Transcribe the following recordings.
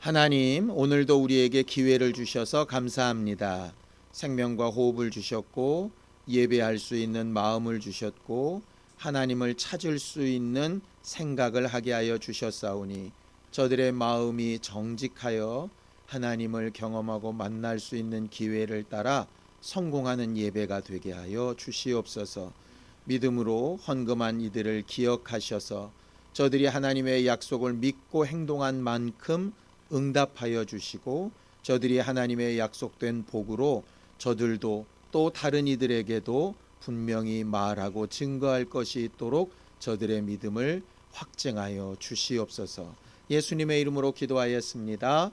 하나님, 오늘도 우리에게 기회를 주셔서 감사합니다. 생명과 호흡을 주셨고 예배할 수 있는 마음을 주셨고 하나님을 찾을 수 있는 생각을 하게 하여 주셨사오니 저들의 마음이 정직하여 하나님을 경험하고 만날 수 있는 기회를 따라 성공하는 예배가 되게 하여 주시옵소서. 믿음으로 헌금한 이들을 기억하셔서 저들이 하나님의 약속을 믿고 행동한 만큼 응답하여 주시고 저들이 하나님의 약속된 복으로 저들도 또 다른 이들에게도 분명히 말하고 증거할 것이 있도록 저들의 믿음을 확증하여 주시옵소서. 예수님의 이름으로 기도하였습니다.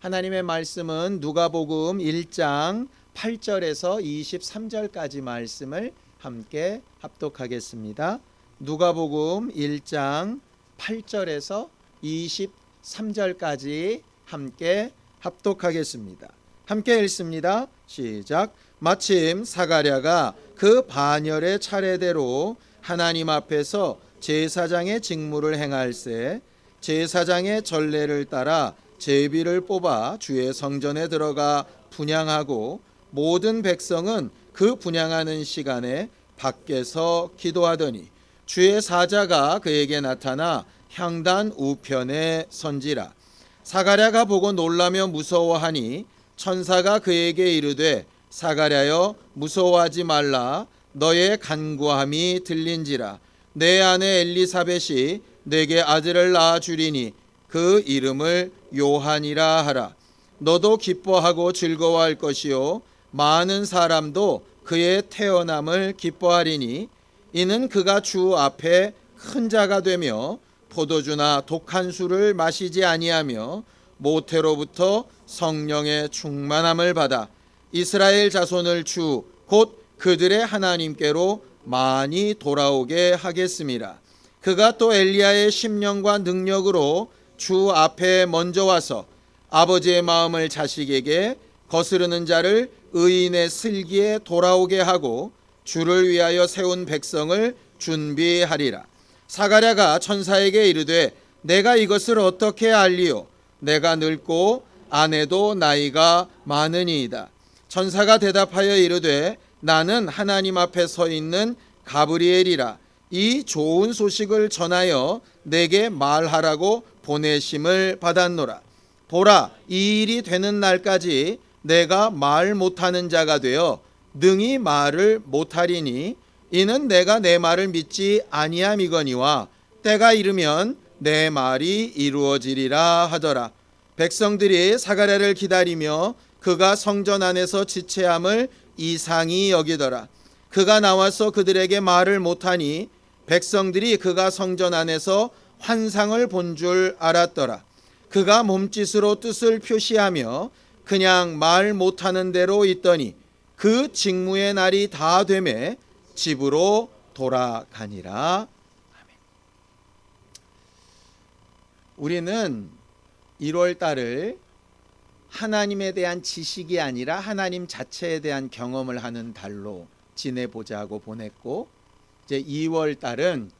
하나님의 말씀은 누가복음 1장 8절에서 23절까지 말씀을 함께 합독하겠습니다. 누가복음 1장 8절에서 23절까지 함께 합독하겠습니다. 함께 읽습니다. 시작. 마침 사가랴가 그 반열의 차례대로 하나님 앞에서 제사장의 직무를 행할세 제사장의 전례를 따라 제비를 뽑아 주의 성전에 들어가 분향하고 모든 백성은 그 분향하는 시간에 밖에서 기도하더니 주의 사자가 그에게 나타나 향단 우편에 선지라. 사가랴가 보고 놀라며 무서워하니 천사가 그에게 이르되 사가랴여 무서워하지 말라. 너의 간구함이 들린지라. 내 아내 엘리사벳이 내게 아들을 낳아 주리니 그 이름을 요한이라 하라. 너도 기뻐하고 즐거워할 것이요 많은 사람도 그의 태어남을 기뻐하리니 이는 그가 주 앞에 큰 자가 되며 포도주나 독한 술을 마시지 아니하며 모태로부터 성령의 충만함을 받아 이스라엘 자손을 주 곧 그들의 하나님께로 많이 돌아오게 하겠음이라. 그가 또 엘리야의 심령과 능력으로 주 앞에 먼저 와서 아버지의 마음을 자식에게 거스르는 자를 의인의 슬기에 돌아오게 하고 주를 위하여 세운 백성을 준비하리라. 사가랴가 천사에게 이르되 내가 이것을 어떻게 알리요? 내가 늙고 아내도 나이가 많으니이다. 천사가 대답하여 이르되 나는 하나님 앞에 서 있는 가브리엘이라. 이 좋은 소식을 전하여 내게 말하라고 보내심을 받았노라. 보라, 이 일이 되는 날까지 내가 말 못하는 자가 되어 능히 말을 못하리니 이는 내가 내 말을 믿지 아니함이거니와 때가 이르면 내 말이 이루어지리라 하더라. 백성들이 사가랴를 기다리며 그가 성전 안에서 지체함을 이상히 여기더라. 그가 나와서 그들에게 말을 못하니 백성들이 그가 성전 안에서 환상을 본 줄 알았더라. 그가 몸짓으로 뜻을 표시하며 그냥 말 못하는 대로 있더니 그 직무의 날이 다 되매 집으로 돌아가니라. 아멘. 우리는 1월 달을 하나님에 대한 지식이 아니라 하나님 자체에 대한 경험을 하는 달로 지내보자고 보냈고, 이제 2월 달은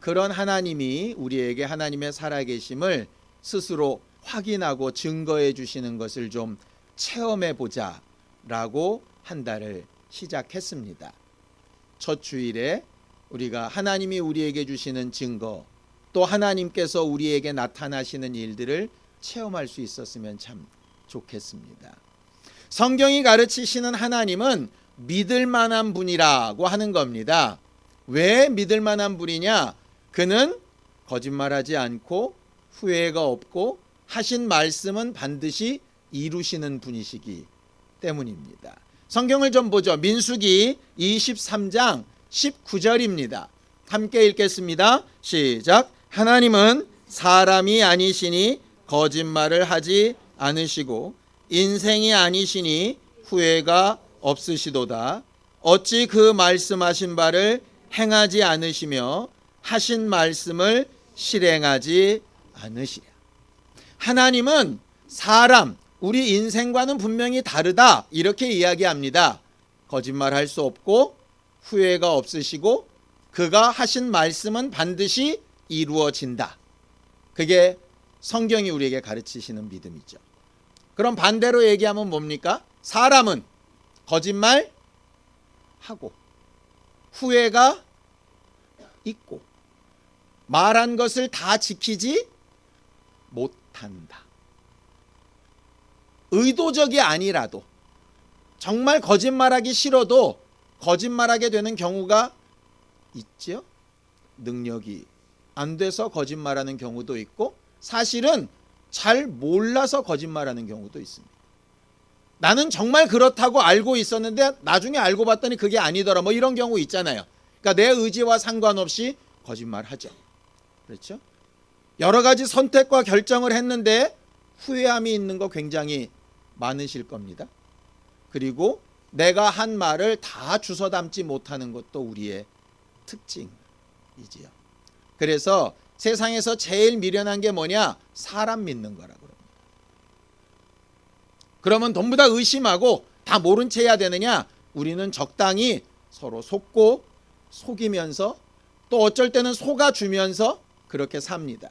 그런 하나님이 우리에게 하나님의 살아계심을 스스로 확인하고 증거해 주시는 것을 좀 체험해 보자라고 한 달을 시작했습니다. 첫 주일에 우리가 하나님이 우리에게 주시는 증거, 또 하나님께서 우리에게 나타나시는 일들을 체험할 수 있었으면 참 좋겠습니다. 성경이 가르치시는 하나님은 믿을 만한 분이라고 하는 겁니다. 왜 믿을 만한 분이냐? 그는 거짓말하지 않고 후회가 없고 하신 말씀은 반드시 이루시는 분이시기 때문입니다. 성경을 좀 보죠. 민수기 23장 19절입니다. 함께 읽겠습니다. 시작. 하나님은 사람이 아니시니 거짓말을 하지 않으시고 인생이 아니시니 후회가 없으시도다. 어찌 그 말씀하신 바를 행하지 않으시며 하신 말씀을 실행하지 않으시랴. 하나님은 사람, 우리 인생과는 분명히 다르다 이렇게 이야기합니다. 거짓말할 수 없고 후회가 없으시고 그가 하신 말씀은 반드시 이루어진다. 그게 성경이 우리에게 가르치시는 믿음이죠. 그럼 반대로 얘기하면 뭡니까? 사람은 거짓말 하고 후회가 있고 말한 것을 다 지키지 못한다. 의도적이 아니라도 정말 거짓말하기 싫어도 거짓말하게 되는 경우가 있죠. 능력이 안 돼서 거짓말하는 경우도 있고 사실은 잘 몰라서 거짓말하는 경우도 있습니다. 나는 정말 그렇다고 알고 있었는데 나중에 알고 봤더니 그게 아니더라. 뭐 이런 경우 있잖아요. 그러니까 내 의지와 상관없이 거짓말하죠. 그렇죠? 여러 가지 선택과 결정을 했는데 후회함이 있는 거 굉장히 많으실 겁니다. 그리고 내가 한 말을 다 주워 담지 못하는 것도 우리의 특징이지요. 그래서 세상에서 제일 미련한 게 뭐냐? 사람 믿는 거라고 합니다. 그러면 전부 다 의심하고 다 모른 채 해야 되느냐? 우리는 적당히 서로 속고 속이면서 또 어쩔 때는 속아주면서 그렇게 삽니다.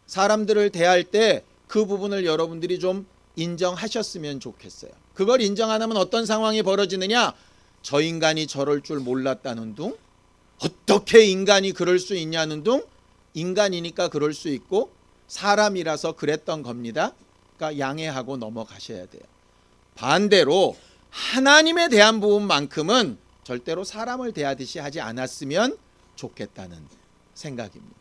사람들을 대할 때 그 부분을 여러분들이 좀 인정하셨으면 좋겠어요. 그걸 인정 안 하면 어떤 상황이 벌어지느냐? 저 인간이 저럴 줄 몰랐다는 둥, 어떻게 인간이 그럴 수 있냐는 둥, 인간이니까 그럴 수 있고 사람이라서 그랬던 겁니다. 그러니까 양해하고 넘어가셔야 돼요. 반대로 하나님에 대한 부분만큼은 절대로 사람을 대하듯이 하지 않았으면 좋겠다는 생각입니다.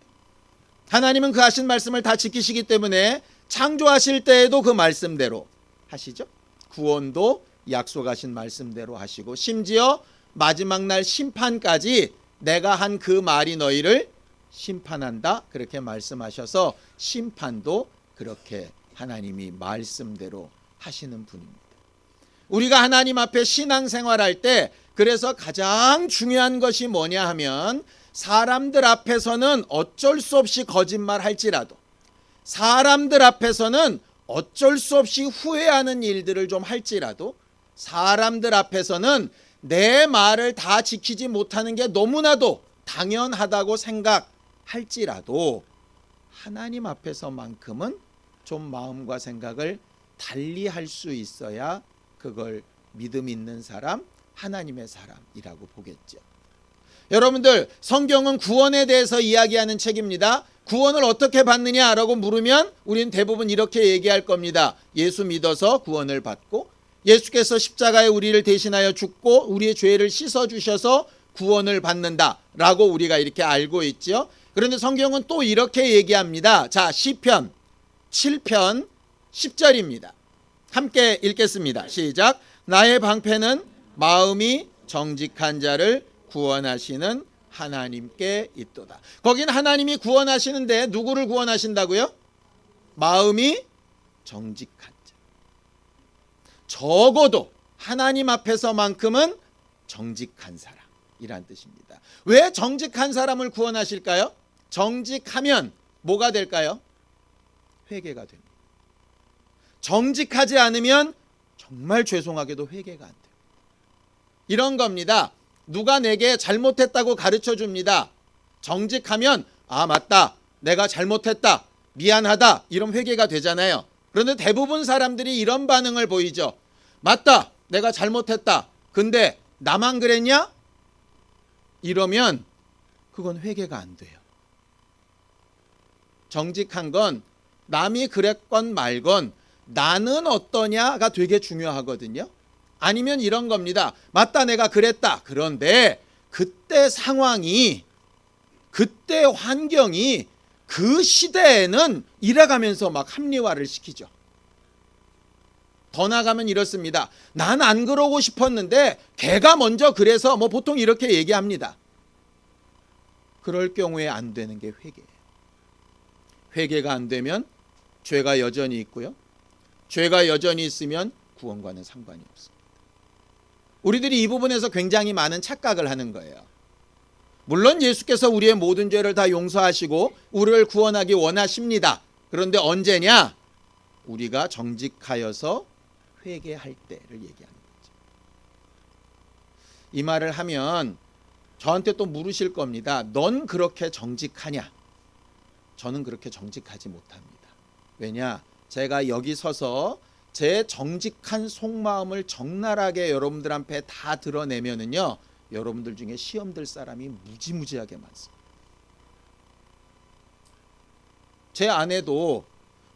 하나님은 그 하신 말씀을 다 지키시기 때문에 창조하실 때에도 그 말씀대로 하시죠. 구원도 약속하신 말씀대로 하시고 심지어 마지막 날 심판까지 내가 한 그 말이 너희를 심판한다 그렇게 말씀하셔서 심판도 그렇게 하나님이 말씀대로 하시는 분입니다. 우리가 하나님 앞에 신앙생활할 때 그래서 가장 중요한 것이 뭐냐 하면 사람들 앞에서는 어쩔 수 없이 거짓말할지라도 사람들 앞에서는 어쩔 수 없이 후회하는 일들을 좀 할지라도 사람들 앞에서는 내 말을 다 지키지 못하는 게 너무나도 당연하다고 생각할지라도 하나님 앞에서만큼은 좀 마음과 생각을 달리 할 수 있어야 그걸 믿음 있는 사람, 하나님의 사람이라고 보겠죠. 여러분들 성경은 구원에 대해서 이야기하는 책입니다. 구원을 어떻게 받느냐라고 물으면 우리는 대부분 이렇게 얘기할 겁니다. 예수 믿어서 구원을 받고 예수께서 십자가에 우리를 대신하여 죽고 우리의 죄를 씻어주셔서 구원을 받는다라고 우리가 이렇게 알고 있죠. 그런데 성경은 또 이렇게 얘기합니다. 자, 시편 7편 10절입니다. 함께 읽겠습니다. 시작. 나의 방패는 마음이 정직한 자를 구원하시는 하나님께 있도다. 거긴 하나님이 구원하시는데 누구를 구원하신다고요? 마음이 정직한 자. 적어도 하나님 앞에서만큼은 정직한 사람이란 뜻입니다. 왜 정직한 사람을 구원하실까요? 정직하면 뭐가 될까요? 회개가 됩니다. 정직하지 않으면 정말 죄송하게도 회개가 안 돼요. 이런 겁니다. 누가 내게 잘못했다고 가르쳐 줍니다. 정직하면 아 맞다 내가 잘못했다 미안하다 이런 회개가 되잖아요. 그런데 대부분 사람들이 이런 반응을 보이죠. 맞다 내가 잘못했다 근데 나만 그랬냐? 이러면 그건 회개가 안 돼요. 정직한 건 남이 그랬건 말건 나는 어떠냐가 되게 중요하거든요. 아니면 이런 겁니다. 맞다 내가 그랬다. 그런데 그때 상황이 그때 환경이 그 시대에는 이래가면서 막 합리화를 시키죠. 더 나가면 이렇습니다. 난 안 그러고 싶었는데 걔가 먼저 그래서 뭐 보통 이렇게 얘기합니다. 그럴 경우에 안 되는 게 회개예요. 회개가 안 되면 죄가 여전히 있고요. 죄가 여전히 있으면 구원과는 상관이 없습니다. 우리들이 이 부분에서 굉장히 많은 착각을 하는 거예요. 물론 예수께서 우리의 모든 죄를 다 용서하시고 우리를 구원하기 원하십니다. 그런데 언제냐? 우리가 정직하여서 회개할 때를 얘기하는 거죠. 이 말을 하면 저한테 또 물으실 겁니다. 넌 그렇게 정직하냐? 저는 그렇게 정직하지 못합니다. 왜냐? 제가 여기 서서 제 정직한 속마음을 적나라하게 여러분들 앞에 다 드러내면은요, 여러분들 중에 시험 들 사람이 무지무지하게 많습니다. 제 안에도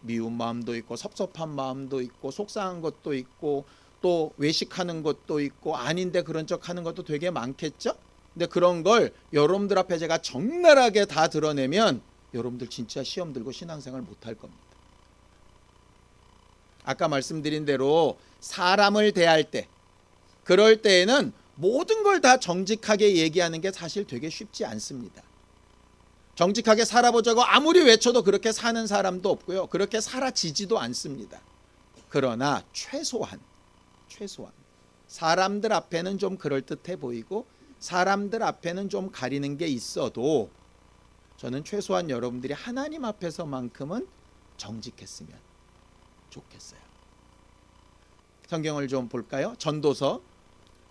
미운 마음도 있고 섭섭한 마음도 있고 속상한 것도 있고 또 외식하는 것도 있고 아닌데 그런 척 하는 것도 되게 많겠죠? 근데 그런 걸 여러분들 앞에 제가 적나라하게 다 드러내면 여러분들 진짜 시험 들고 신앙생활 못할 겁니다. 아까 말씀드린 대로 사람을 대할 때, 그럴 때에는 모든 걸 다 정직하게 얘기하는 게 사실 되게 쉽지 않습니다. 정직하게 살아보자고 아무리 외쳐도 그렇게 사는 사람도 없고요. 그렇게 살아지지도 않습니다. 그러나 최소한 사람들 앞에는 좀 그럴듯해 보이고 사람들 앞에는 좀 가리는 게 있어도 저는 최소한 여러분들이 하나님 앞에서만큼은 정직했으면 좋겠어요. 성경을 좀 볼까요? 전도서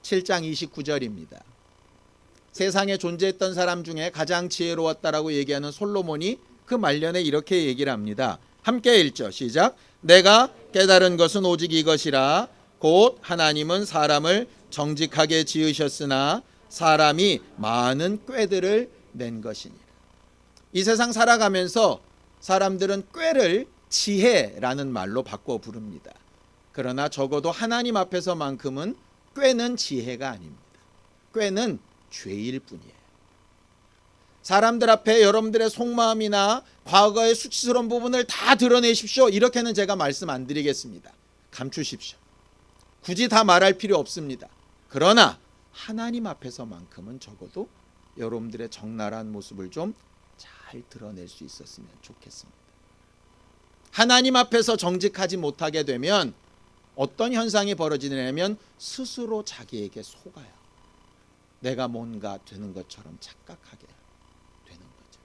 7장 29절입니다. 세상에 존재했던 사람 중에 가장 지혜로웠다라고 얘기하는 솔로몬이 그 말년에 이렇게 얘기를 합니다. 함께 읽죠. 시작. 내가 깨달은 것은 오직 이것이라 곧 하나님은 사람을 정직하게 지으셨으나 사람이 많은 꾀들을 낸 것이니라. 이 세상 살아가면서 사람들은 꾀를 지혜라는 말로 바꿔 부릅니다. 그러나 적어도 하나님 앞에서만큼은 꾀는 지혜가 아닙니다. 꾀는 죄일 뿐이에요. 사람들 앞에 여러분들의 속마음이나 과거의 수치스러운 부분을 다 드러내십시오. 이렇게는 제가 말씀 안 드리겠습니다. 감추십시오. 굳이 다 말할 필요 없습니다. 그러나 하나님 앞에서만큼은 적어도 여러분들의 적나라한 모습을 좀 잘 드러낼 수 있었으면 좋겠습니다. 하나님 앞에서 정직하지 못하게 되면 어떤 현상이 벌어지냐면 스스로 자기에게 속아요. 내가 뭔가 되는 것처럼 착각하게 되는 거죠.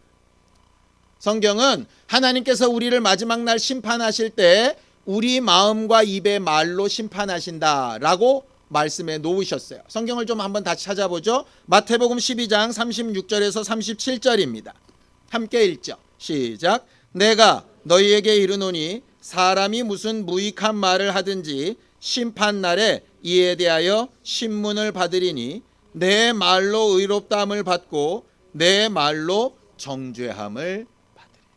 성경은 하나님께서 우리를 마지막 날 심판하실 때 우리 마음과 입의 말로 심판하신다라고 말씀해 놓으셨어요. 성경을 좀 한번 다시 찾아보죠. 마태복음 12장 36절에서 37절입니다. 함께 읽죠. 시작. 내가 너희에게 이르노니 사람이 무슨 무익한 말을 하든지 심판날에 이에 대하여 신문을 받으리니 내 말로 의롭다함을 받고 내 말로 정죄함을 받으리라.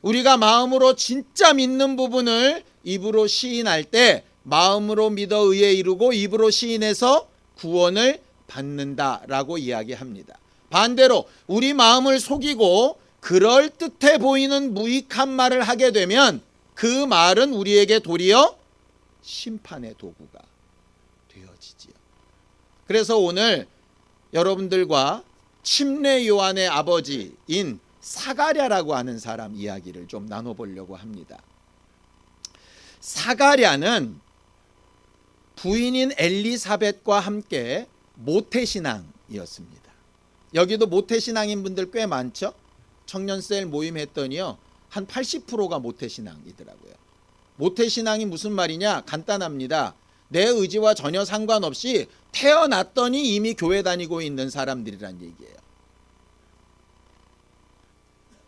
우리가 마음으로 진짜 믿는 부분을 입으로 시인할 때 마음으로 믿어 의에 이르고 입으로 시인해서 구원을 받는다라고 이야기합니다. 반대로 우리 마음을 속이고 그럴듯해 보이는 무익한 말을 하게 되면 그 말은 우리에게 도리어 심판의 도구가 되어지지요. 그래서 오늘 여러분들과 침례 요한의 아버지인 사가랴라고 하는 사람 이야기를 좀 나눠보려고 합니다. 사가랴는 부인인 엘리사벳과 함께 모태신앙이었습니다. 여기도 모태신앙인 분들 꽤 많죠? 청년셀 모임 했더니요, 한 80%가 모태신앙이더라고요. 모태신앙이 무슨 말이냐? 간단합니다. 내 의지와 전혀 상관없이 태어났더니 이미 교회 다니고 있는 사람들이란 얘기예요.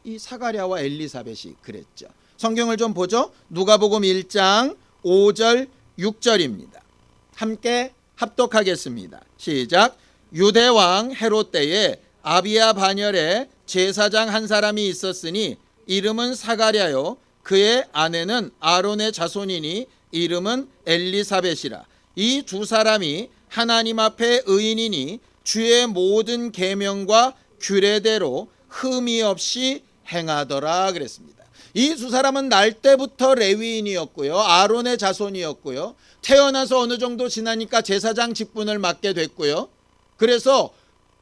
이 사가랴와 엘리사벳이 그랬죠. 성경을 좀 보죠. 누가복음 1장 5절 6절입니다. 함께 합독하겠습니다. 시작. 유대왕 헤롯 때에 아비야 반열에 제사장 한 사람이 있었으니 이름은 사가랴요 그의 아내는 아론의 자손이니 이름은 엘리사벳이라. 이 두 사람이 하나님 앞에 의인이니 주의 모든 계명과 규례대로 흠이 없이 행하더라 그랬습니다. 이 두 사람은 날 때부터 레위인이었고요, 아론의 자손이었고요, 태어나서 어느 정도 지나니까 제사장 직분을 맡게 됐고요. 그래서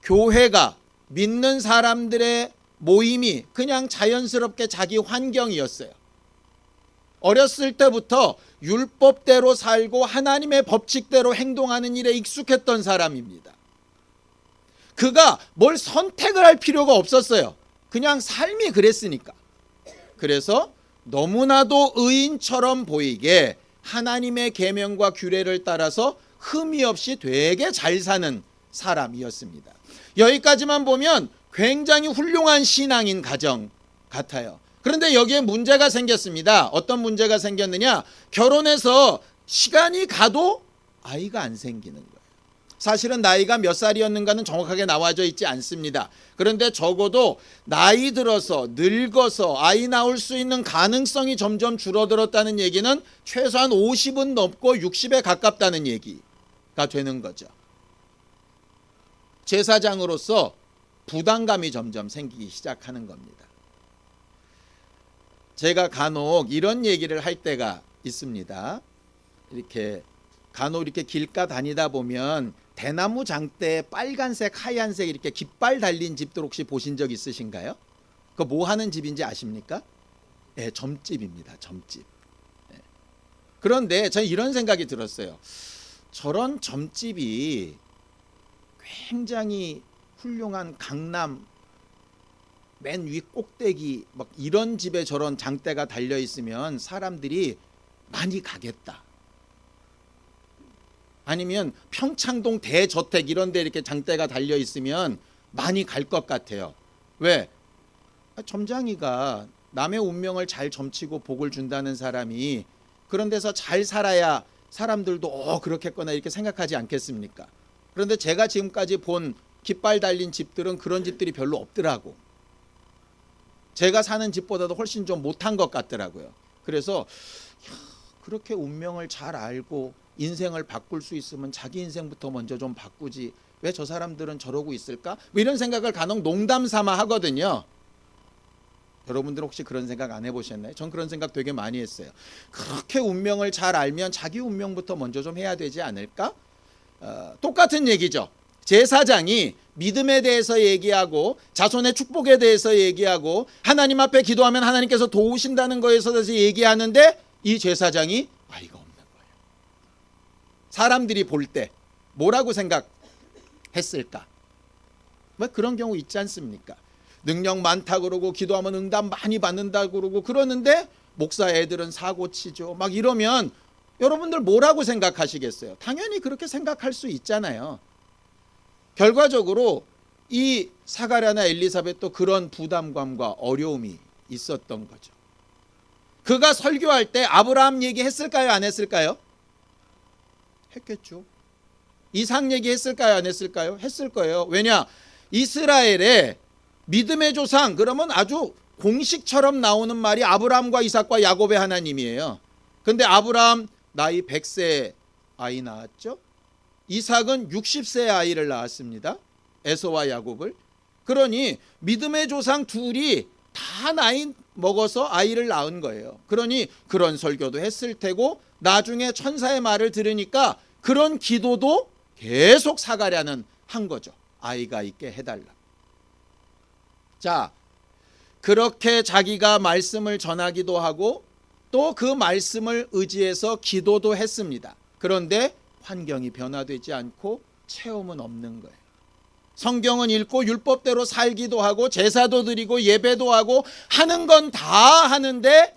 교회가, 믿는 사람들의 모임이 그냥 자연스럽게 자기 환경이었어요. 어렸을 때부터 율법대로 살고 하나님의 법칙대로 행동하는 일에 익숙했던 사람입니다. 그가 뭘 선택을 할 필요가 없었어요. 그냥 삶이 그랬으니까. 그래서 너무나도 의인처럼 보이게 하나님의 계명과 규례를 따라서 흠이 없이 되게 잘 사는 사람이었습니다. 여기까지만 보면 굉장히 훌륭한 신앙인 가정 같아요. 그런데 여기에 문제가 생겼습니다. 어떤 문제가 생겼느냐? 결혼해서 시간이 가도 아이가 안 생기는 거예요. 사실은 나이가 몇 살이었는가는 정확하게 나와져 있지 않습니다. 그런데 적어도 나이 들어서 늙어서 아이 낳을 수 있는 가능성이 점점 줄어들었다는 얘기는 최소한 50은 넘고 60에 가깝다는 얘기가 되는 거죠. 제사장으로서 부담감이 점점 생기기 시작하는 겁니다. 제가 간혹 이런 얘기를 할 때가 있습니다. 간혹 이렇게 길가 다니다 보면 대나무 장대에 빨간색, 하얀색 이렇게 깃발 달린 집들 혹시 보신 적 있으신가요? 그거 뭐 하는 집인지 아십니까? 네, 점집입니다. 점집. 네. 그런데 저는 이런 생각이 들었어요. 저런 점집이 굉장히 훌륭한 강남 맨 위 꼭대기 막 이런 집에 저런 장대가 달려 있으면 사람들이 많이 가겠다. 아니면 평창동 대저택 이런 데 이렇게 장대가 달려 있으면 많이 갈 것 같아요. 왜? 점장이가 남의 운명을 잘 점치고 복을 준다는 사람이 그런 데서 잘 살아야 사람들도 그렇겠거나 이렇게 생각하지 않겠습니까? 그런데 제가 지금까지 본 깃발 달린 집들은 그런 집들이 별로 없더라고. 제가 사는 집보다도 훨씬 좀 못한 것 같더라고요. 그래서 그렇게 운명을 잘 알고 인생을 바꿀 수 있으면 자기 인생부터 먼저 좀 바꾸지. 왜 저 사람들은 저러고 있을까? 뭐 이런 생각을 간혹 농담 삼아 하거든요. 여러분들은 혹시 그런 생각 안 해보셨나요? 전 그런 생각 되게 많이 했어요. 그렇게 운명을 잘 알면 자기 운명부터 먼저 좀 해야 되지 않을까? 똑같은 얘기죠. 제사장이 믿음에 대해서 얘기하고 자손의 축복에 대해서 얘기하고 하나님 앞에 기도하면 하나님께서 도우신다는 거에 대해서 얘기하는데 이 제사장이 아이가 없는 거예요. 사람들이 볼 때 뭐라고 생각했을까? 뭐 그런 경우 있지 않습니까? 능력 많다 그러고 기도하면 응답 많이 받는다 그러고 그러는데 목사 애들은 사고 치죠. 막 이러면 여러분들 뭐라고 생각하시겠어요? 당연히 그렇게 생각할 수 있잖아요. 결과적으로 이 사가랴나 엘리사벳도 그런 부담감과 어려움이 있었던 거죠. 그가 설교할 때 아브라함 얘기했을까요? 안 했을까요? 했겠죠. 이삭 얘기했을까요? 안 했을까요? 했을 거예요. 왜냐? 이스라엘의 믿음의 조상 그러면 아주 공식처럼 나오는 말이 아브라함과 이삭과 야곱의 하나님이에요. 근데 아브라함 나이 100세 아이 낳았죠. 이삭은 60세 아이를 낳았습니다. 에서와 야곱을. 그러니 믿음의 조상 둘이 다 나이 먹어서 아이를 낳은 거예요. 그러니 그런 설교도 했을 테고 나중에 천사의 말을 들으니까 그런 기도도 계속 사가랴는 한 거죠. 아이가 있게 해달라. 자, 그렇게 자기가 말씀을 전하기도 하고 또 그 말씀을 의지해서 기도도 했습니다. 그런데 환경이 변화되지 않고 체험은 없는 거예요. 성경은 읽고 율법대로 살기도 하고 제사도 드리고 예배도 하고 하는 건 다 하는데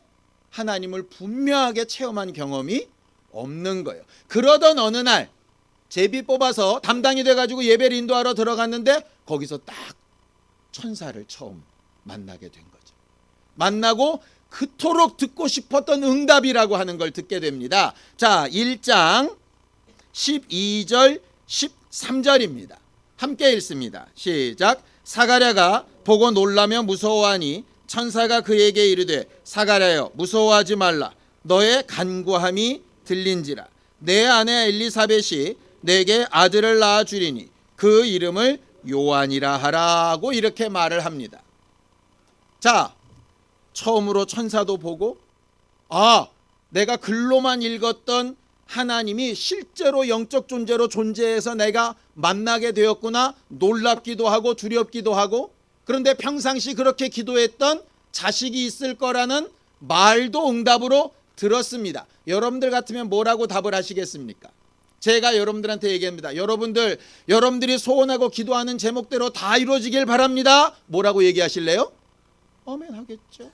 하나님을 분명하게 체험한 경험이 없는 거예요. 그러던 어느 날 제비 뽑아서 담당이 돼가지고 예배를 인도하러 들어갔는데 거기서 딱 천사를 처음 만나게 된 거죠. 만나고 그토록 듣고 싶었던 응답이라고 하는 걸 듣게 됩니다. 자, 1장 12절 13절입니다. 함께 읽습니다. 시작. 사가랴가 보고 놀라며 무서워하니 천사가 그에게 이르되 사가랴여 무서워하지 말라. 너의 간구함이 들린지라. 내 아내 엘리사벳이 내게 아들을 낳아 주리니 그 이름을 요한이라 하라고 이렇게 말을 합니다. 자, 처음으로 천사도 보고 내가 글로만 읽었던 하나님이 실제로 영적 존재로 존재해서 내가 만나게 되었구나. 놀랍기도 하고 두렵기도 하고. 그런데 평상시 그렇게 기도했던 자식이 있을 거라는 말도 응답으로 들었습니다. 여러분들 같으면 뭐라고 답을 하시겠습니까? 제가 여러분들한테 얘기합니다. 여러분들이 소원하고 기도하는 제목대로 다 이루어지길 바랍니다. 뭐라고 얘기하실래요? 아멘 하겠죠.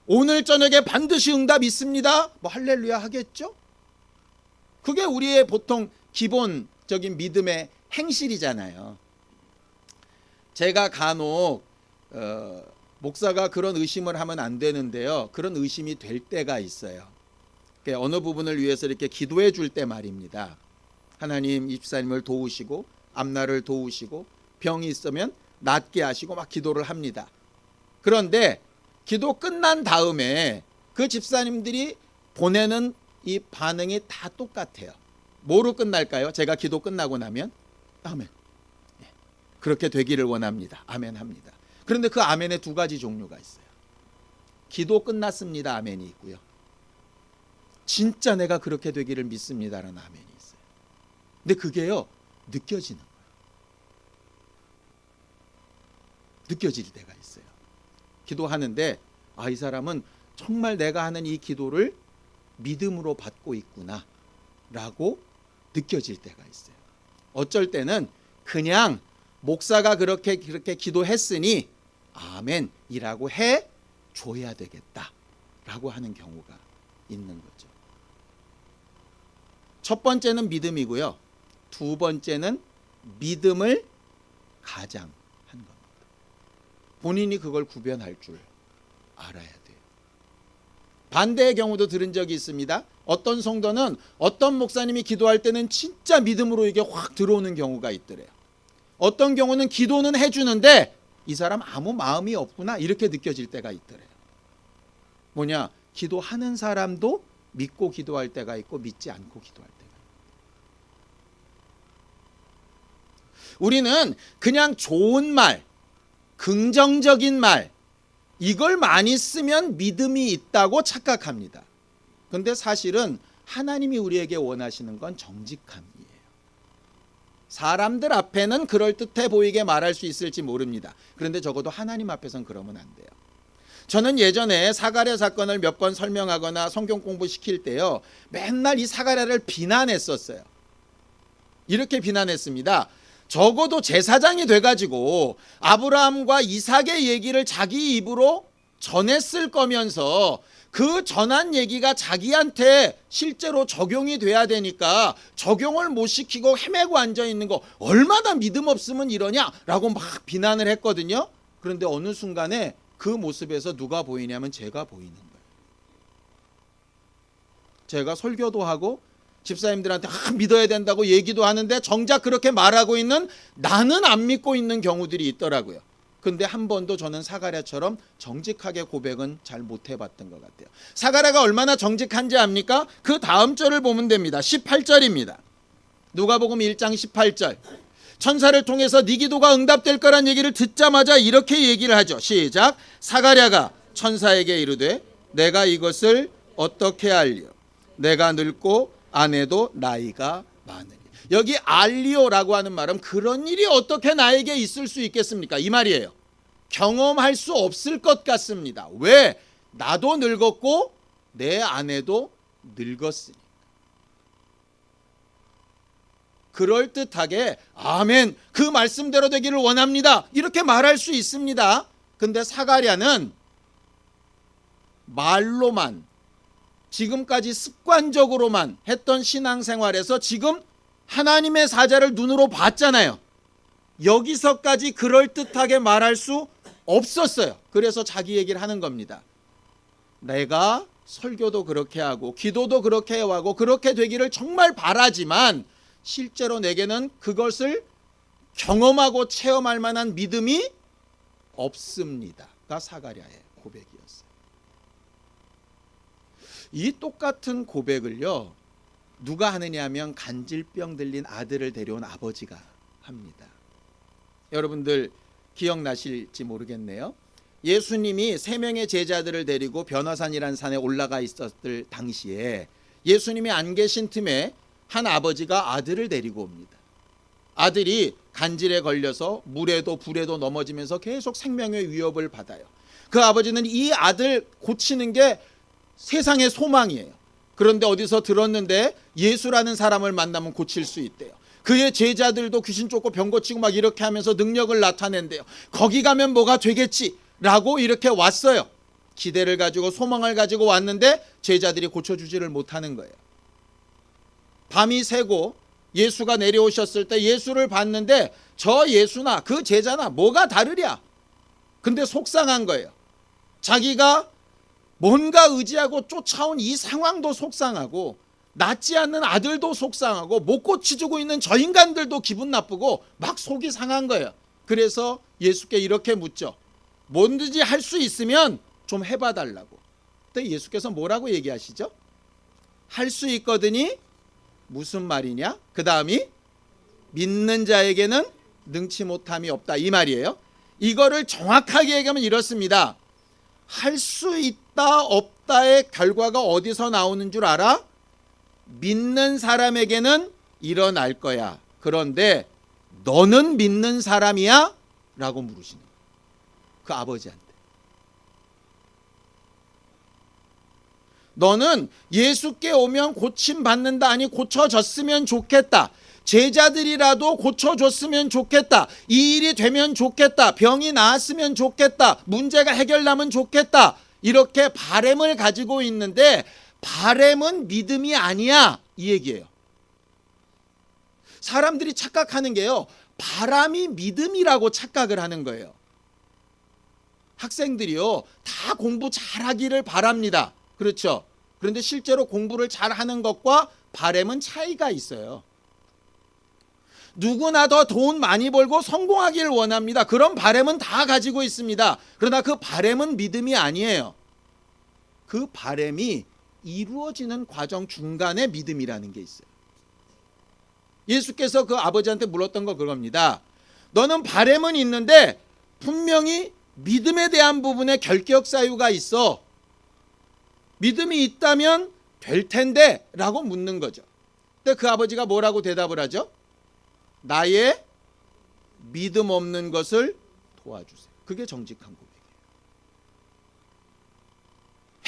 오늘 저녁에 반드시 응답 있습니다. 뭐 할렐루야 하겠죠. 그게 우리의 보통 기본적인 믿음의 행실이잖아요. 제가 간혹 목사가 그런 의심을 하면 안 되는데요. 그런 의심이 될 때가 있어요. 어느 부분을 위해서 이렇게 기도해 줄 때 말입니다. 하나님 이 집사님을 도우시고 앞날을 도우시고 병이 있으면 낫게 하시고 막 기도를 합니다. 그런데 기도 끝난 다음에 그 집사님들이 보내는 이 반응이 다 똑같아요. 뭐로 끝날까요? 제가 기도 끝나고 나면 아멘. 그렇게 되기를 원합니다. 아멘 합니다. 그런데 그 아멘에 두 가지 종류가 있어요. 기도 끝났습니다. 아멘이 있고요. 진짜 내가 그렇게 되기를 믿습니다라는 아멘이 있어요. 근데 그게요, 느껴지는 거예요. 느껴질 때가 있어요. 기도하는데 이 사람은 정말 내가 하는 이 기도를 믿음으로 받고 있구나 라고 느껴질 때가 있어요. 어쩔 때는 그냥 목사가 그렇게 기도했으니 아멘이라고 해줘야 되겠다 라고 하는 경우가 있는 거죠. 첫 번째는 믿음이고요. 두 번째는 믿음을 가장한 겁니다. 본인이 그걸 구별할 줄 알아야 돼요. 반대의 경우도 들은 적이 있습니다. 어떤 성도는 어떤 목사님이 기도할 때는 진짜 믿음으로 이게 확 들어오는 경우가 있더래요. 어떤 경우는 기도는 해주는데 이 사람 아무 마음이 없구나 이렇게 느껴질 때가 있더래요. 뭐냐? 기도하는 사람도 믿고 기도할 때가 있고 믿지 않고 기도할 때가 있고. 우리는 그냥 좋은 말, 긍정적인 말 이걸 많이 쓰면 믿음이 있다고 착각합니다. 그런데 사실은 하나님이 우리에게 원하시는 건 정직함이에요. 사람들 앞에는 그럴듯해 보이게 말할 수 있을지 모릅니다. 그런데 적어도 하나님 앞에서는 그러면 안 돼요. 저는 예전에 사가랴 사건을 몇 번 설명하거나 성경 공부시킬 때요, 맨날 이 사가랴를 비난했었어요. 이렇게 비난했습니다. 적어도 제사장이 돼가지고 아브라함과 이삭의 얘기를 자기 입으로 전했을 거면서 그 전한 얘기가 자기한테 실제로 적용이 돼야 되니까 적용을 못 시키고 헤매고 앉아있는 거 얼마나 믿음 없으면 이러냐라고 막 비난을 했거든요. 그런데 어느 순간에 그 모습에서 누가 보이냐면 제가 보이는 거예요. 제가 설교도 하고 집사님들한테 믿어야 된다고 얘기도 하는데 정작 그렇게 말하고 있는 나는 안 믿고 있는 경우들이 있더라고요. 근데 한 번도 저는 사가랴처럼 정직하게 고백은 잘 못 해봤던 것 같아요. 사가랴가 얼마나 정직한지 압니까? 그 다음 절을 보면 됩니다. 18절입니다. 누가복음 1장 18절. 천사를 통해서 네 기도가 응답될 거란 얘기를 듣자마자 이렇게 얘기를 하죠. 시작. 사가랴가 천사에게 이르되 내가 이것을 어떻게 알리오? 내가 늙고 아내도 나이가 많으니. 여기 알리오라고 하는 말은 그런 일이 어떻게 나에게 있을 수 있겠습니까? 이 말이에요. 경험할 수 없을 것 같습니다. 왜? 나도 늙었고 내 아내도 늙었으니. 그럴듯하게 아멘 그 말씀대로 되기를 원합니다 이렇게 말할 수 있습니다. 근데 사가랴는 말로만 지금까지 습관적으로만 했던 신앙생활에서 지금 하나님의 사자를 눈으로 봤잖아요. 여기서까지 그럴듯하게 말할 수 없었어요. 그래서 자기 얘기를 하는 겁니다. 내가 설교도 그렇게 하고 기도도 그렇게 해하고 그렇게 되기를 정말 바라지만 실제로 내게는 그것을 경험하고 체험할 만한 믿음이 없습니다가 사가랴의 고백이었어요. 이 똑같은 고백을요 누가 하느냐 하면 간질병 들린 아들을 데려온 아버지가 합니다. 여러분들 기억나실지 모르겠네요. 예수님이 3명의 제자들을 데리고 변화산이라는 산에 올라가 있었을 당시에 예수님이 안 계신 틈에 한 아버지가 아들을 데리고 옵니다. 아들이 간질에 걸려서 물에도 불에도 넘어지면서 계속 생명의 위협을 받아요. 그 아버지는 이 아들 고치는 게 세상의 소망이에요. 그런데 어디서 들었는데 예수라는 사람을 만나면 고칠 수 있대요. 그의 제자들도 귀신 쫓고 병 고치고 막 이렇게 하면서 능력을 나타낸대요. 거기 가면 뭐가 되겠지라고 이렇게 왔어요. 기대를 가지고 소망을 가지고 왔는데 제자들이 고쳐주지를 못하는 거예요. 밤이 새고 예수가 내려오셨을 때 예수를 봤는데 저 예수나 그 제자나 뭐가 다르랴? 근데 속상한 거예요. 자기가 뭔가 의지하고 쫓아온 이 상황도 속상하고 낫지 않는 아들도 속상하고 못 고쳐주고 있는 저 인간들도 기분 나쁘고 막 속이 상한 거예요. 그래서 예수께 이렇게 묻죠. 뭐든지 할 수 있으면 좀 해봐 달라고. 근데 예수께서 뭐라고 얘기하시죠? 할 수 있거든이 무슨 말이냐? 그 다음이 믿는 자에게는 능치 못함이 없다, 이 말이에요. 이거를 정확하게 얘기하면 이렇습니다. 할 수 있다 없다의 결과가 어디서 나오는 줄 알아? 믿는 사람에게는 일어날 거야. 그런데 너는 믿는 사람이야? 라고 물으시는 거예요. 그 아버지한테. 너는 예수께 오면 고침받는다, 아니 고쳐졌으면 좋겠다. 제자들이라도 고쳐줬으면 좋겠다. 이 일이 되면 좋겠다. 병이 나았으면 좋겠다. 문제가 해결나면 좋겠다. 이렇게 바램을 가지고 있는데 바램은 믿음이 아니야, 이 얘기예요. 사람들이 착각하는 게요, 바람이 믿음이라고 착각을 하는 거예요. 학생들이요, 다 공부 잘하기를 바랍니다. 그렇죠? 그런데 실제로 공부를 잘하는 것과 바램은 차이가 있어요. 누구나 더 돈 많이 벌고 성공하기를 원합니다. 그런 바램은 다 가지고 있습니다. 그러나 그 바램은 믿음이 아니에요. 그 바램이 이루어지는 과정 중간에 믿음이라는 게 있어요. 예수께서 그 아버지한테 물었던 거 그겁니다. 너는 바램은 있는데 분명히 믿음에 대한 부분에 결격 사유가 있어. 믿음이 있다면 될 텐데 라고 묻는 거죠. 근데 그 아버지가 뭐라고 대답을 하죠? 나의 믿음 없는 것을 도와주세요. 그게 정직한 고백이에요.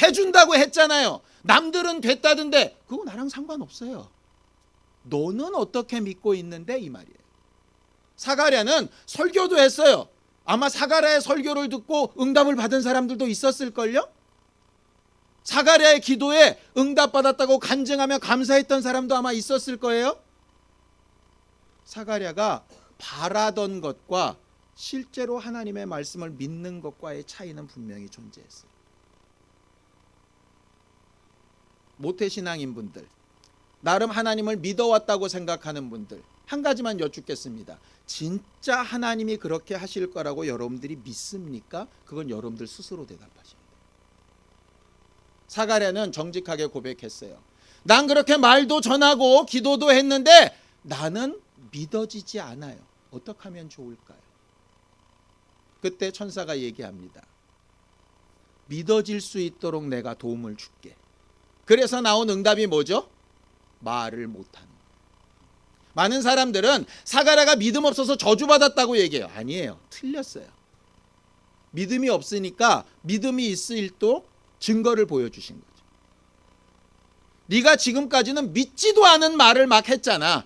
해준다고 했잖아요. 남들은 됐다던데 그거 나랑 상관없어요. 너는 어떻게 믿고 있는데, 이 말이에요. 사가랴는 설교도 했어요. 아마 사가랴의 설교를 듣고 응답을 받은 사람들도 있었을걸요. 사가랴의 기도에 응답받았다고 간증하며 감사했던 사람도 아마 있었을 거예요. 사가랴가 바라던 것과 실제로 하나님의 말씀을 믿는 것과의 차이는 분명히 존재했어요. 모태신앙인 분들, 나름 하나님을 믿어왔다고 생각하는 분들, 한 가지만 여쭙겠습니다. 진짜 하나님이 그렇게 하실 거라고 여러분들이 믿습니까? 그건 여러분들 스스로 대답하십니다. 사가랴는 정직하게 고백했어요. 난 그렇게 말도 전하고 기도도 했는데 나는 믿어지지 않아요. 어떻게 하면 좋을까요? 그때 천사가 얘기합니다. 믿어질 수 있도록 내가 도움을 줄게. 그래서 나온 응답이 뭐죠? 말을 못하는. 많은 사람들은 사가랴가 믿음 없어서 저주받았다고 얘기해요. 아니에요. 틀렸어요. 믿음이 없으니까 믿음이 있을도 증거를 보여주신 거죠. 네가 지금까지는 믿지도 않은 말을 막 했잖아.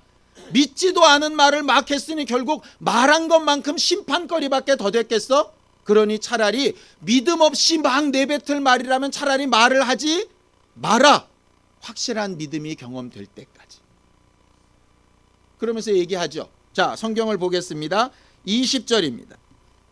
믿지도 않은 말을 막 했으니 결국 말한 것만큼 심판거리밖에 더 됐겠어? 그러니 차라리 믿음 없이 막 내뱉을 말이라면 차라리 말을 하지 마라. 확실한 믿음이 경험될 때까지. 그러면서 얘기하죠. 자, 성경을 보겠습니다. 20절입니다.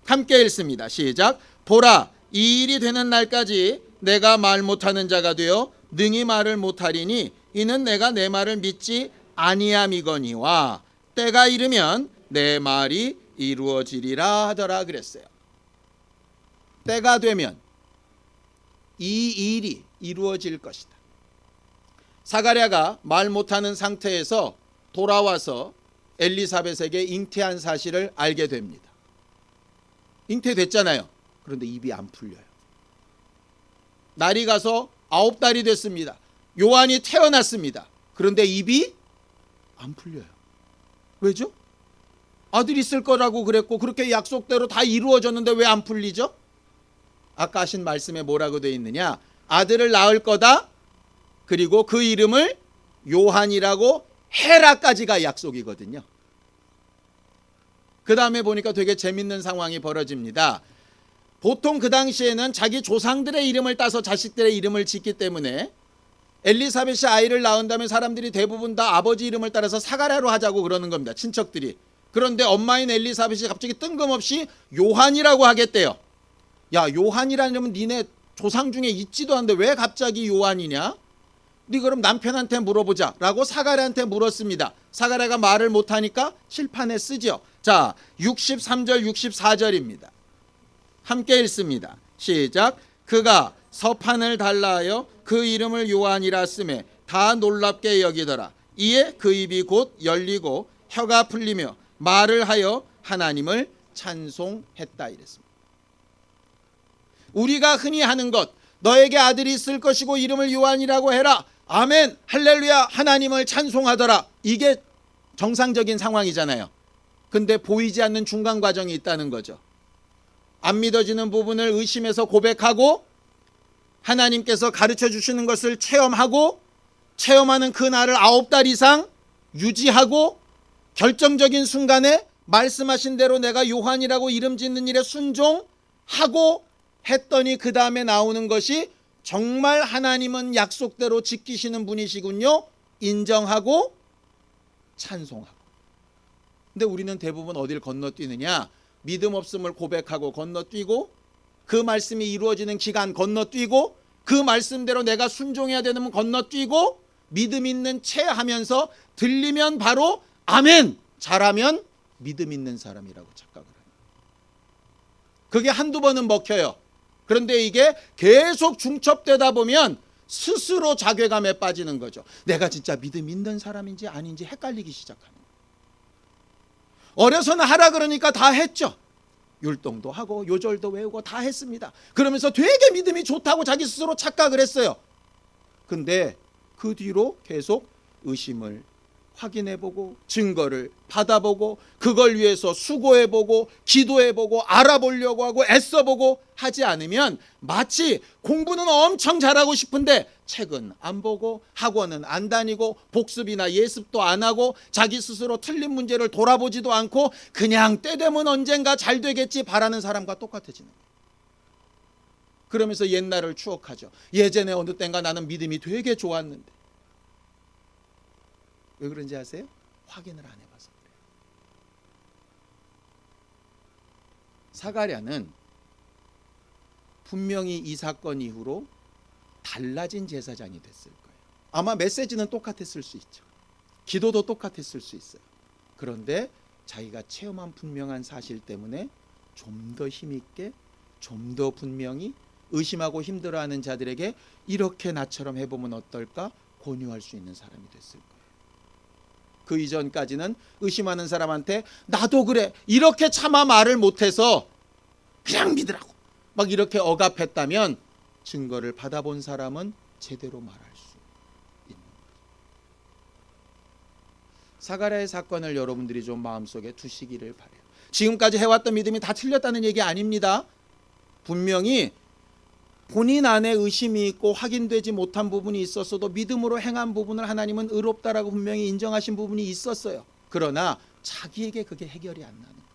함께 읽습니다. 시작. 보라, 이 일이 되는 날까지 내가 말 못하는 자가 되어 능히 말을 못하리니 이는 내가 내 말을 믿지 아니함이거니와 때가 이르면 내 말이 이루어지리라 하더라 그랬어요. 때가 되면 이 일이 이루어질 것이다. 사가랴가 말 못하는 상태에서 돌아와서 엘리사벳에게 잉태한 사실을 알게 됩니다. 잉태됐잖아요. 그런데 입이 안 풀려요. 날이 가서 9달이 됐습니다. 요한이 태어났습니다. 그런데 입이 안 풀려요. 왜죠? 아들 있을 거라고 그랬고 그렇게 약속대로 다 이루어졌는데 왜 안 풀리죠? 아까 하신 말씀에 뭐라고 되어 있느냐? 아들을 낳을 거다. 그리고 그 이름을 요한이라고 해라까지가 약속이거든요. 그 다음에 보니까 되게 재밌는 상황이 벌어집니다. 보통 그 당시에는 자기 조상들의 이름을 따서 자식들의 이름을 짓기 때문에 엘리사벳이 아이를 낳은 다음에 사람들이 대부분 다 아버지 이름을 따라서 사가랴로 하자고 그러는 겁니다. 친척들이. 그런데 엄마인 엘리사벳이 갑자기 뜬금없이 요한이라고 하겠대요. 야, 요한이라는 이름은 니네 조상 중에 있지도 않는데 왜 갑자기 요한이냐? 네 그럼 남편한테 물어보자 라고 사가랴한테 물었습니다. 사가랴가 말을 못하니까 칠판에 쓰죠. 자, 63절 64절입니다. 함께 읽습니다. 시작. 그가 서판을 달라하여 그 이름을 요한이라 쓰매 다 놀랍게 여기더라. 이에 그 입이 곧 열리고 혀가 풀리며 말을 하여 하나님을 찬송했다 이랬습니다. 우리가 흔히 하는 것, 너에게 아들이 있을 것이고 이름을 요한이라고 해라. 아멘, 할렐루야, 하나님을 찬송하더라. 이게 정상적인 상황이잖아요. 근데 보이지 않는 중간 과정이 있다는 거죠. 안 믿어지는 부분을 의심해서 고백하고 하나님께서 가르쳐 주시는 것을 체험하고 체험하는 그 날을 9달 이상 유지하고 결정적인 순간에 말씀하신 대로 내가 요한이라고 이름 짓는 일에 순종하고 했더니 그 다음에 나오는 것이 정말 하나님은 약속대로 지키시는 분이시군요. 인정하고 찬송하고. 근데 우리는 대부분 어딜 건너뛰느냐? 믿음 없음을 고백하고 건너뛰고 그 말씀이 이루어지는 기간 건너뛰고 그 말씀대로 내가 순종해야 되는 건너뛰고 믿음 있는 채 하면서 들리면 바로 아멘, 잘하면 믿음 있는 사람이라고 착각을 해요. 그게 한두 번은 먹혀요. 그런데 이게 계속 중첩되다 보면 스스로 자괴감에 빠지는 거죠. 내가 진짜 믿음 있는 사람인지 아닌지 헷갈리기 시작하는 거예요. 어려서는 하라 그러니까 다 했죠. 율동도 하고 요절도 외우고 다 했습니다. 그러면서 되게 믿음이 좋다고 자기 스스로 착각을 했어요. 근데 그 뒤로 계속 의심을 확인해보고 증거를 받아보고 그걸 위해서 수고해보고 기도해보고 알아보려고 하고 애써보고 하지 않으면 마치 공부는 엄청 잘하고 싶은데 책은 안 보고 학원은 안 다니고 복습이나 예습도 안 하고 자기 스스로 틀린 문제를 돌아보지도 않고 그냥 때 되면 언젠가 잘 되겠지 바라는 사람과 똑같아지는 거예요. 그러면서 옛날을 추억하죠. 예전에 어느 땐가 나는 믿음이 되게 좋았는데. 왜 그런지 아세요? 확인을 안 해봐서 그래요. 사가랴는 분명히 이 사건 이후로 달라진 제사장이 됐을 거예요. 아마 메시지는 똑같았을 수 있죠. 기도도 똑같았을 수 있어요. 그런데 자기가 체험한 분명한 사실 때문에 좀 더 힘있게 좀 더 분명히 의심하고 힘들어하는 자들에게 이렇게 나처럼 해보면 어떨까 권유할 수 있는 사람이 됐을 거예요. 그 이전까지는 의심하는 사람한테 나도 그래 이렇게 차마 말을 못해서 그냥 믿으라고 막 이렇게 억압했다면 증거를 받아본 사람은 제대로 말할 수 있는 거죠. 사가랴의 사건을 여러분들이 좀 마음속에 두시기를 바라요. 지금까지 해왔던 믿음이 다 틀렸다는 얘기 아닙니다. 분명히 본인 안에 의심이 있고 확인되지 못한 부분이 있었어도 믿음으로 행한 부분을 하나님은 의롭다라고 분명히 인정하신 부분이 있었어요. 그러나 자기에게 그게 해결이 안 나는 거예요.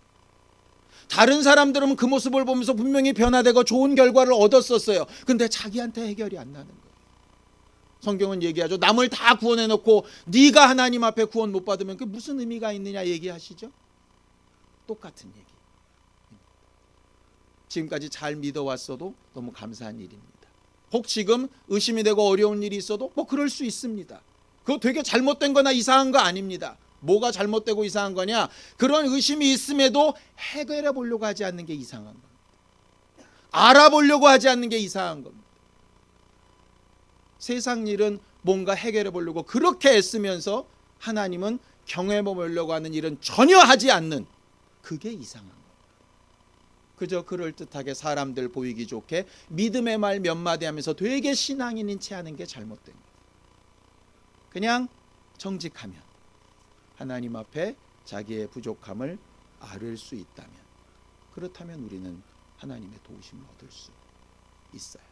다른 사람들은 그 모습을 보면서 분명히 변화되고 좋은 결과를 얻었었어요. 근데 자기한테 해결이 안 나는 거예요. 성경은 얘기하죠. 남을 다 구원해놓고 네가 하나님 앞에 구원 못 받으면 그게 무슨 의미가 있느냐 얘기하시죠. 똑같은 얘기. 지금까지 잘 믿어왔어도 너무 감사한 일입니다. 혹 지금 의심이 되고 어려운 일이 있어도 뭐 그럴 수 있습니다. 그거 되게 잘못된 거나 이상한 거 아닙니다. 뭐가 잘못되고 이상한 거냐? 그런 의심이 있음에도 해결해 보려고 하지 않는 게 이상한 겁니다. 알아보려고 하지 않는 게 이상한 겁니다. 세상 일은 뭔가 해결해 보려고 그렇게 애쓰면서 하나님은 경외해 보려고 하는 일은 전혀 하지 않는 그게 이상한 겁니다. 그저 그럴듯하게 사람들 보이기 좋게 믿음의 말 몇 마디 하면서 되게 신앙인인 채 하는 게 잘못된 거예요. 그냥 정직하면 하나님 앞에 자기의 부족함을 아뢰 수 있다면 그렇다면 우리는 하나님의 도우심을 얻을 수 있어요.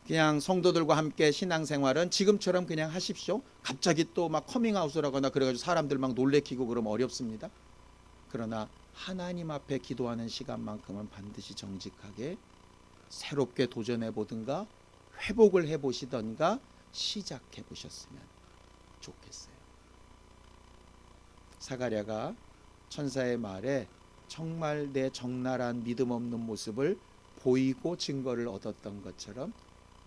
그냥 성도들과 함께 신앙생활은 지금처럼 그냥 하십시오. 갑자기 또 막 커밍아웃을 하거나 그래가지고 사람들 막 놀래키고 그러면 어렵습니다. 그러나 하나님 앞에 기도하는 시간만큼은 반드시 정직하게 새롭게 도전해 보든가 회복을 해 보시던가 시작해 보셨으면 좋겠어요. 사가랴가 천사의 말에 정말 내 적나라한 믿음 없는 모습을 보이고 증거를 얻었던 것처럼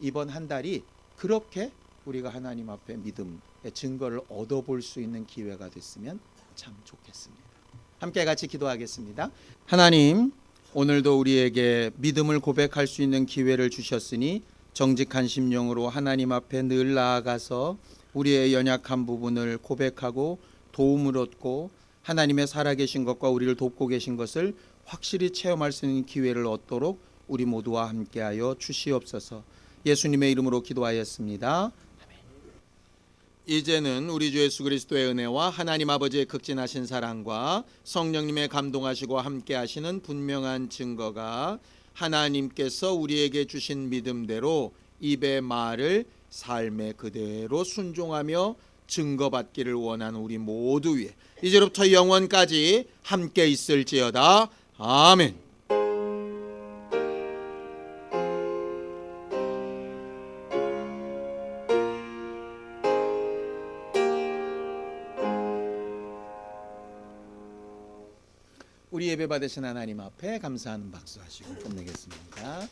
이번 한 달이 그렇게 우리가 하나님 앞에 믿음의 증거를 얻어볼 수 있는 기회가 됐으면 참 좋겠습니다. 함께 같이 기도하겠습니다. 하나님, 오늘도 우리에게 믿음을 고백할 수 있는 기회를 주셨으니 정직한 심령으로 하나님 앞에 늘 나아가서 우리의 연약한 부분을 고백하고 도움을 얻고 하나님의 살아계신 것과 우리를 돕고 계신 것을 확실히 체험할 수 있는 기회를 얻도록 우리 모두와 함께하여 주시옵소서. 예수님의 이름으로 기도하였습니다. 이제는 우리 주 예수 그리스도의 은혜와 하나님 아버지의 극진하신 사랑과 성령님의 감동하시고 함께하시는 분명한 증거가 하나님께서 우리에게 주신 믿음대로 입의 말을 삶의 그대로 순종하며 증거받기를 원하는 우리 모두 위에 이제부터 영원까지 함께 있을지어다. 아멘. 우리 예배 받으신 하나님 앞에 감사하는 박수 하시고 끝내겠습니다.